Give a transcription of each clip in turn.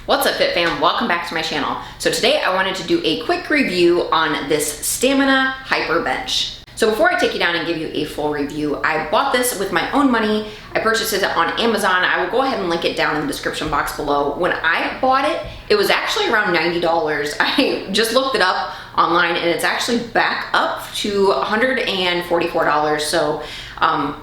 What's up, Fit Fam? Welcome back to my channel. So today I wanted to do a quick review on this Stamina Hyper Bench. So before I take you down and give you a full review, I bought this with my own money. I purchased it on Amazon. I will go ahead and link it down in the description box below. When I bought it, it was actually around $90. I just looked it up online and it's actually back up to $144. So I'm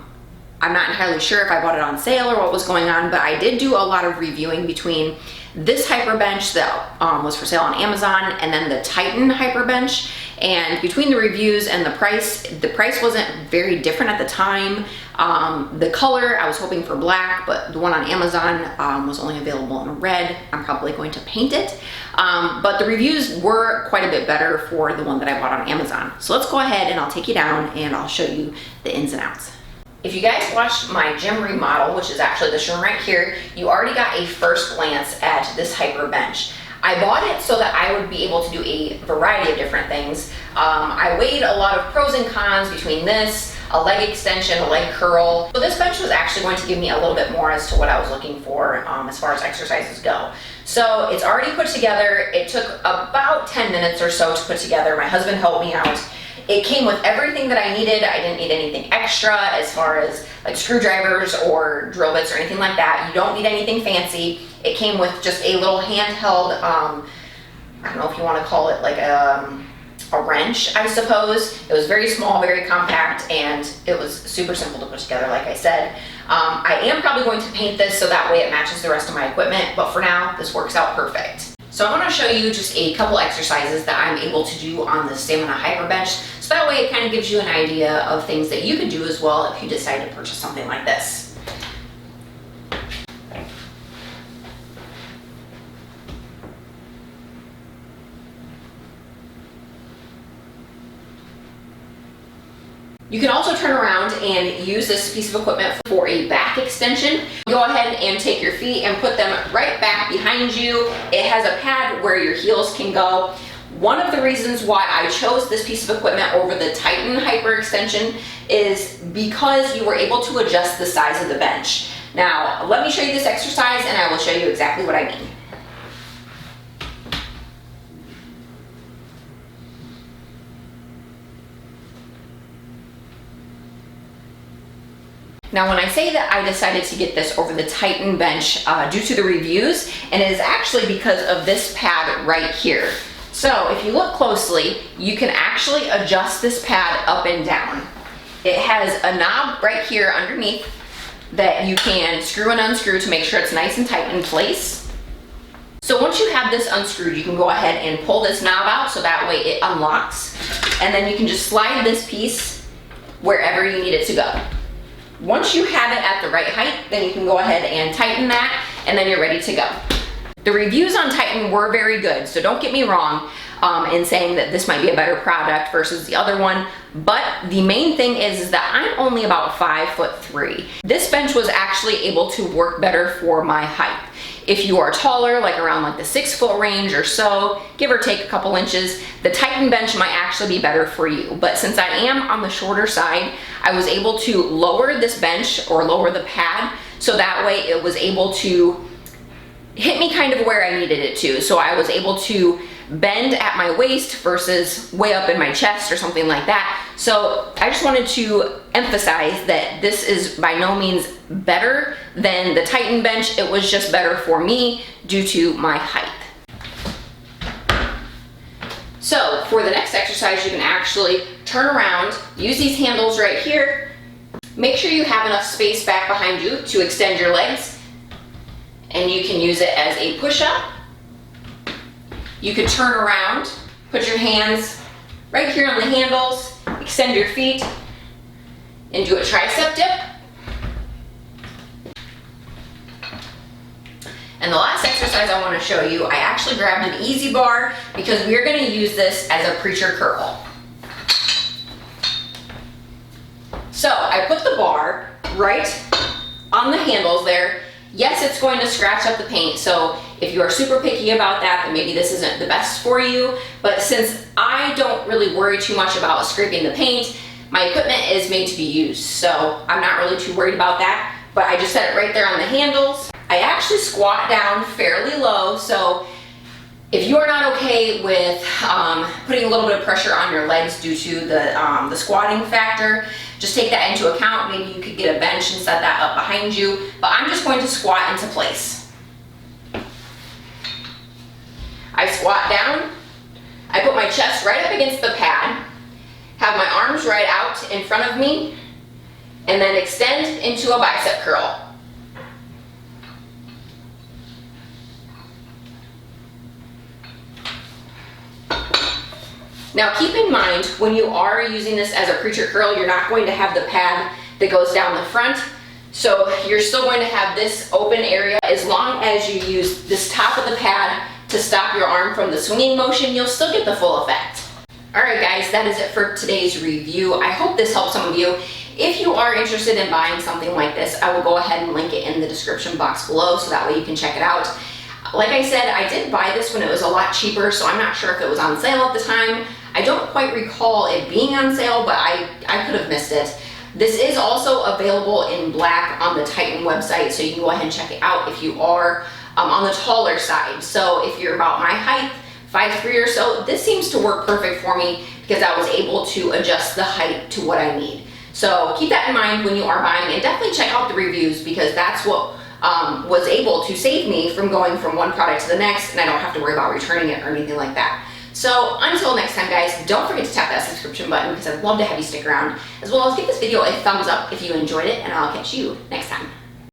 not entirely sure if I bought it on sale or what was going on, but I did do a lot of reviewing between this Hyper Bench that was for sale on Amazon and then the Titan Hyper Bench. And between the reviews and the price wasn't very different at the time. The color, I was hoping for black, but the one on Amazon was only available in red. I'm probably going to paint it. But the reviews were quite a bit better for the one that I bought on Amazon. So let's go ahead and I'll take you down and I'll show you the ins and outs. If you guys watched my gym remodel, which is actually this room right here, you already got a first glance at this Hyper Bench. I bought it so that I would be able to do a variety of different things. I weighed a lot of pros and cons between this, a leg extension, a leg curl. So this bench was actually going to give me a little bit more as to what I was looking for as far as exercises go. So it's already put together. It took about 10 minutes or so to put together. My husband helped me out. It came with everything that I needed. I didn't need anything extra as far as like screwdrivers or drill bits or anything like that. You don't need anything fancy. It came with just a little handheld, I don't know if you want to call it like a wrench, I suppose. It was very small, very compact, and it was super simple to put together, like I said. I am probably going to paint this so that way it matches the rest of my equipment, but for now, this works out perfect. So I want to show you just a couple exercises that I'm able to do on the Stamina Hyper Bench, so that way it kind of gives you an idea of things that you could do as well if you decide to purchase something like this. You can also turn around and use this piece of equipment for a back extension. Go ahead and take your feet and put them right back behind you. It has a pad where your heels can go. One of the reasons why I chose this piece of equipment over the Titan Hyper Extension is because you were able to adjust the size of the bench. Now, let me show you this exercise and I will show you exactly what I mean. Now, when I say that I decided to get this over the Titan bench due to the reviews, and it is actually because of this pad right here. So if you look closely, you can actually adjust this pad up and down. It has a knob right here underneath that you can screw and unscrew to make sure it's nice and tight in place. So once you have this unscrewed, you can go ahead and pull this knob out so that way it unlocks. And then you can just slide this piece wherever you need it to go. Once you have it at the right height, then you can go ahead and tighten that, and then you're ready to go. The reviews on Titan were very good, so don't get me wrong in saying that this might be a better product versus the other one, but the main thing is that I'm only about 5'3". This bench was actually able to work better for my height. If you are taller, like around like the 6 foot range or so, give or take a couple inches, the Titan bench might actually be better for you. But since I am on the shorter side, I was able to lower this bench or lower the pad so that way it was able to hit me kind of where I needed it to. So I was able to bend at my waist versus way up in my chest or something like that. So I just wanted to emphasize that this is by no means better than the Titan bench. It was just better for me due to my height. So for the next exercise, you can actually turn around, use these handles right here. Make sure you have enough space back behind you to extend your legs, and you can use it as a push-up. You could turn around, put your hands right here on the handles, extend your feet, and do a tricep dip. And the last exercise I want to show you, I actually grabbed an easy bar because we're going to use this as a preacher curl. So I put the bar right on the handles there. Yes, it's going to scratch up the paint, so if you are super picky about that, then maybe this isn't the best for you. But since I don't really worry too much about scraping the paint, my equipment is made to be used, so I'm not really too worried about that. But I just set it right there on the handles. I actually squat down fairly low, so if you are not okay with putting a little bit of pressure on your legs due to the squatting factor, just take that into account. Maybe you could get a bench and set that up behind you, but I'm just going to squat into place. I squat down, I put my chest right up against the pad, have my arms right out in front of me, and then extend into a bicep curl. Now keep in mind, when you are using this as a preacher curl, you're not going to have the pad that goes down the front. So you're still going to have this open area. As long as you use this top of the pad to stop your arm from the swinging motion, you'll still get the full effect. All right guys, that is it for today's review. I hope this helps some of you. If you are interested in buying something like this, I will go ahead and link it in the description box below so that way you can check it out. Like I said, I did buy this when it was a lot cheaper, so I'm not sure if it was on sale at the time. I don't quite recall it being on sale, but I could have missed it. This is also available in black on the Titan website, so you can go ahead and check it out if you are on the taller side. So if you're about my height, 5'3" or so, this seems to work perfect for me because I was able to adjust the height to what I need. So keep that in mind when you are buying, and definitely check out the reviews because that's what was able to save me from going from one product to the next, and I don't have to worry about returning it or anything like that. So until next time guys, don't forget to tap that subscription button because I'd love to have you stick around, as well as give this video a thumbs up if you enjoyed it, and I'll catch you next time.